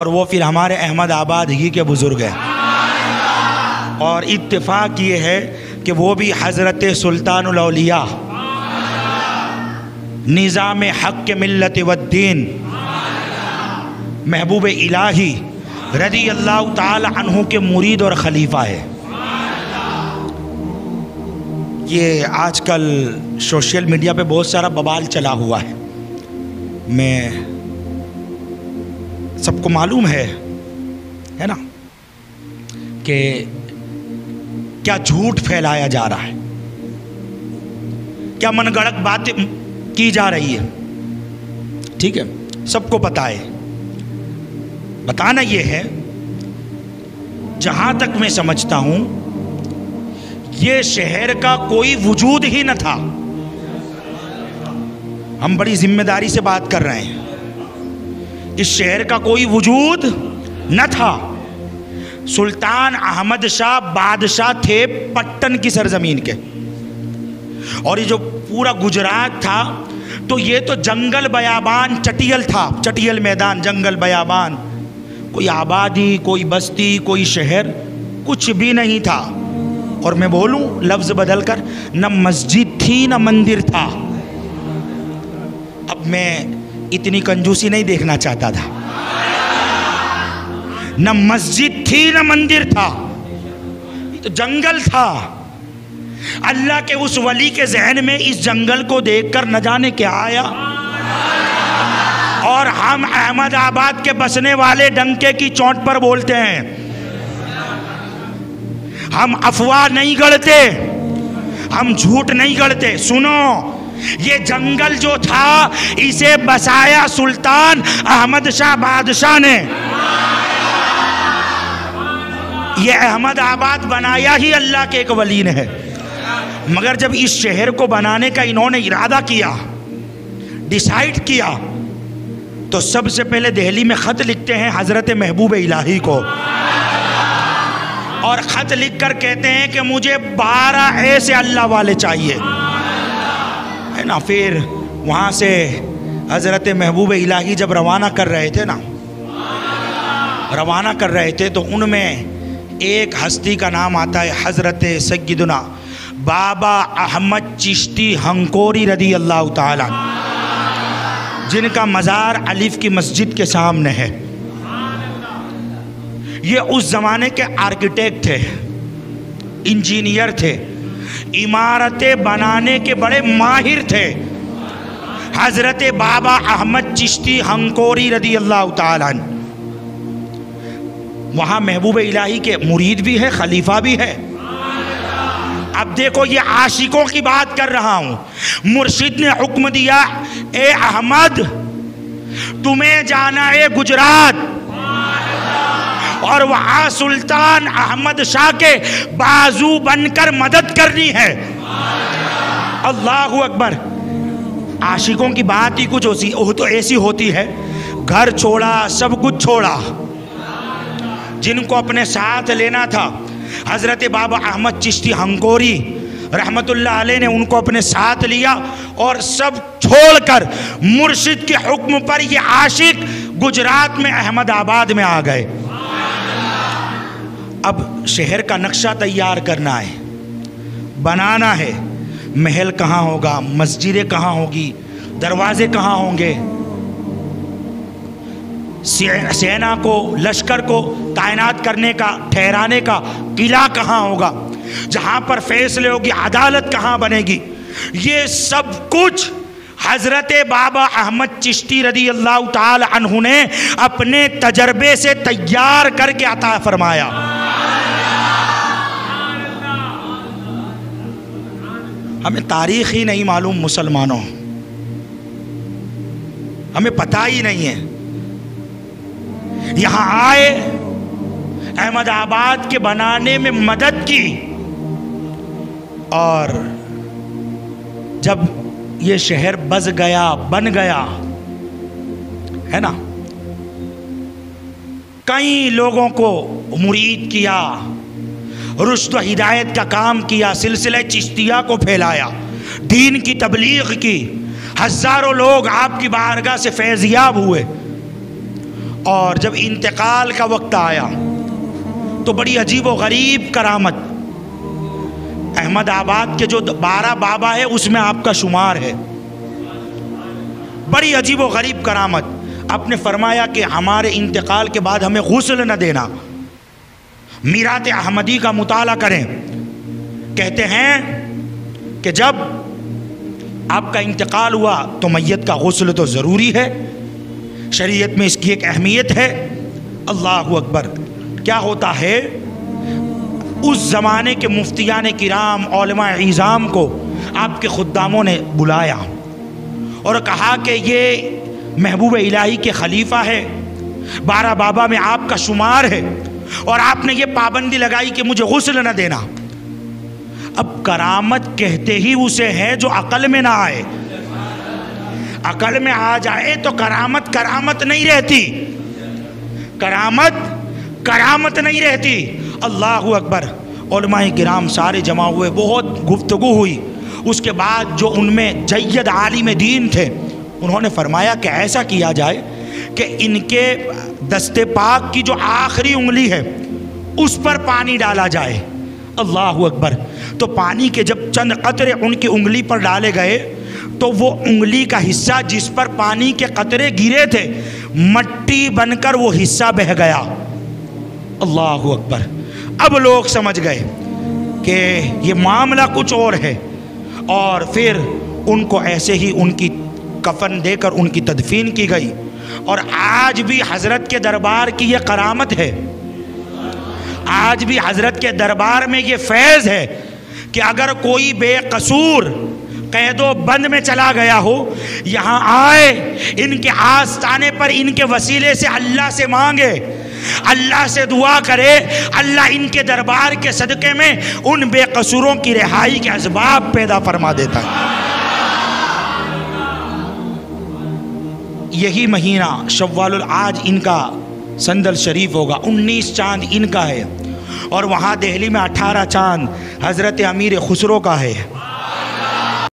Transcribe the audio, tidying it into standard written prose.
اور وہ پھر ہمارے احمد آباد ہی کے بزرگ ہیں، اور اتفاق یہ ہے کہ وہ بھی حضرت سلطان الاولیاء نظام حق کے ملت والدین محبوب الہی رضی اللہ تعالی عنہ کے مرید اور خلیفہ ہے۔ یہ آج کل سوشل میڈیا پہ بہت سارا ببال چلا ہوا ہے، میں سب کو معلوم ہے نا کہ کیا جھوٹ پھیلایا جا رہا ہے، کیا من گڑک باتیں کی جا رہی ہے، ٹھیک ہے، سب کو پتہ ہے۔ بتانا یہ ہے، جہاں تک میں سمجھتا ہوں یہ شہر کا کوئی وجود ہی نہ تھا۔ ہم بڑی ذمہ داری سے بات کر رہے ہیں، اس شہر کا کوئی وجود نہ تھا۔ سلطان احمد شاہ بادشاہ تھے پٹن کی سرزمین کے، اور یہ جو پورا گجرات تھا تو یہ تو جنگل بیابان چٹیل تھا، چٹیل میدان، جنگل بیابان، کوئی آبادی، کوئی بستی، کوئی شہر، کچھ بھی نہیں تھا۔ اور میں بولوں لفظ بدل کر، نہ مسجد تھی نہ مندر تھا۔ اب میں اتنی کنجوسی نہیں دیکھنا چاہتا تھا، نہ مسجد تھی نہ مندر تھا، یہ تو جنگل تھا۔ اللہ کے اس ولی کے ذہن میں اس جنگل کو دیکھ کر نہ جانے کیا آیا، اور ہم احمد آباد کے بسنے والے ڈنکے کی چونٹ پر بولتے ہیں، ہم افواہ نہیں گڑتے، ہم جھوٹ نہیں گڑتے۔ سنو، یہ جنگل جو تھا اسے بسایا سلطان احمد شاہ بادشاہ نے، یہ احمد آباد بنایا ہی اللہ کے ایک ولی نے ہے۔ مگر جب اس شہر کو بنانے کا انہوں نے ارادہ کیا، ڈیسائیڈ کیا، تو سب سے پہلے دہلی میں خط لکھتے ہیں حضرت محبوب الہی کو، اور خط لکھ کر کہتے ہیں کہ مجھے 12 ایسے اللہ والے چاہیے، ہے نا۔ پھر وہاں سے حضرت محبوب الہی جب روانہ کر رہے تھے تو ان میں ایک ہستی کا نام آتا ہے حضرت سیدنا بابا احمد چشتی ہنکوری رضی اللہ تعالیٰ، جن کا مزار الف کی مسجد کے سامنے ہے۔ یہ اس زمانے کے آرکیٹیکٹ تھے، انجینئر تھے، عمارتیں بنانے کے بڑے ماہر تھے۔ حضرت بابا احمد چشتی ہنکوری رضی اللہ تعالیٰ وہاں محبوب الہی کے مرید بھی ہے، خلیفہ بھی ہے۔ اب دیکھو، یہ عاشقوں کی بات کر رہا ہوں۔ مرشد نے حکم دیا، اے احمد تمہیں جانا ہے گجرات، اور وہاں سلطان احمد شاہ کے بازو بن کر مدد کرنی ہے۔ اللہ اکبر۔ عاشقوں کی بات ہی کچھ تو ایسی ہوتی ہے، گھر چھوڑا، سب کچھ چھوڑا، جن کو اپنے ساتھ لینا تھا حضرت بابا احمد چشتی ہنکوری رحمت اللہ علیہ نے ان کو اپنے ساتھ لیا، اور سب چھوڑ کر مرشد کے حکم پر یہ عاشق گجرات میں احمد آباد میں آ گئے۔ اب شہر کا نقشہ تیار کرنا ہے، بنانا ہے، محل کہاں ہوگا، مسجدیں کہاں ہوگی، دروازے کہاں ہوں گے، سینا کو، لشکر کو تعینات کرنے کا، ٹھہرانے کا قلعہ کہاں ہوگا، جہاں پر فیصلے ہوگی، عدالت کہاں بنے گی، یہ سب کچھ حضرت بابا احمد چشتی رضی اللہ تعالی عنہ نے اپنے تجربے سے تیار کر کے عطا فرمایا۔ ہمیں تاریخ ہی نہیں معلوم مسلمانوں، ہمیں پتہ ہی نہیں ہے۔ یہاں آئے، احمد آباد کے بنانے میں مدد کی، اور جب یہ شہر بس گیا، بن گیا، ہے نا، کئی لوگوں کو مرید کیا، رشد و ہدایت کا کام کیا، سلسلہ چشتیہ کو پھیلایا، دین کی تبلیغ کی، ہزاروں لوگ آپ کی بارگاہ سے فیض یاب ہوئے، اور جب انتقال کا وقت آیا تو بڑی عجیب و غریب کرامت، احمد آباد کے جو 12 بابا ہے اس میں آپ کا شمار ہے، بڑی عجیب و غریب کرامت۔ آپ نے فرمایا کہ ہمارے انتقال کے بعد ہمیں غسل نہ دینا، میراث احمدی کا مطالعہ کریں۔ کہتے ہیں کہ جب آپ کا انتقال ہوا تو میت کا غسل تو ضروری ہے، شریعت میں اس کی ایک اہمیت ہے۔ اللہ اکبر! کیا ہوتا ہے، اس زمانے کے مفتیان کرام علماء اعظام کو آپ کے خداموں نے بلایا اور کہا کہ یہ محبوب الہی کے خلیفہ ہے، 12 بابا میں آپ کا شمار ہے، اور آپ نے یہ پابندی لگائی کہ مجھے غسل نہ دینا۔ اب کرامت کہتے ہی اسے ہے جو عقل میں نہ آئے، عقل میں آ جائے تو کرامت کرامت نہیں رہتی، کرامت نہیں رہتی۔ اللہ اکبر! علماء کرام سارے جمع ہوئے، بہت گفتگو ہوئی۔ اس کے بعد جو ان میں جید عالم دین تھے انہوں نے فرمایا کہ ایسا کیا جائے کہ ان کے دست پاک کی جو آخری انگلی ہے اس پر پانی ڈالا جائے۔ اللہ اکبر! تو پانی کے جب چند قطرے ان کی انگلی پر ڈالے گئے تو وہ انگلی کا حصہ جس پر پانی کے قطرے گرے تھے مٹی بن کر وہ حصہ بہہ گیا۔ اللہ اکبر! اب لوگ سمجھ گئے کہ یہ معاملہ کچھ اور ہے، اور پھر ان کو ایسے ہی ان کی کفن دے کر ان کی تدفین کی گئی۔ اور آج بھی حضرت کے دربار کی یہ کرامت ہے، آج بھی حضرت کے دربار میں یہ فیض ہے کہ اگر کوئی بے قصور قید و بند میں چلا گیا ہو، یہاں آئے، ان کے آستانے پر ان کے وسیلے سے اللہ سے مانگے، اللہ سے دعا کرے، اللہ ان کے دربار کے صدقے میں ان بے قصوروں کی رہائی کے اسباب پیدا فرما دیتا ہے۔ یہی مہینہ شوال آج ان کا سندل شریف ہوگا، 19 چاند ان کا ہے، اور وہاں دہلی میں 18 چاند حضرت امیر خسرو کا ہے۔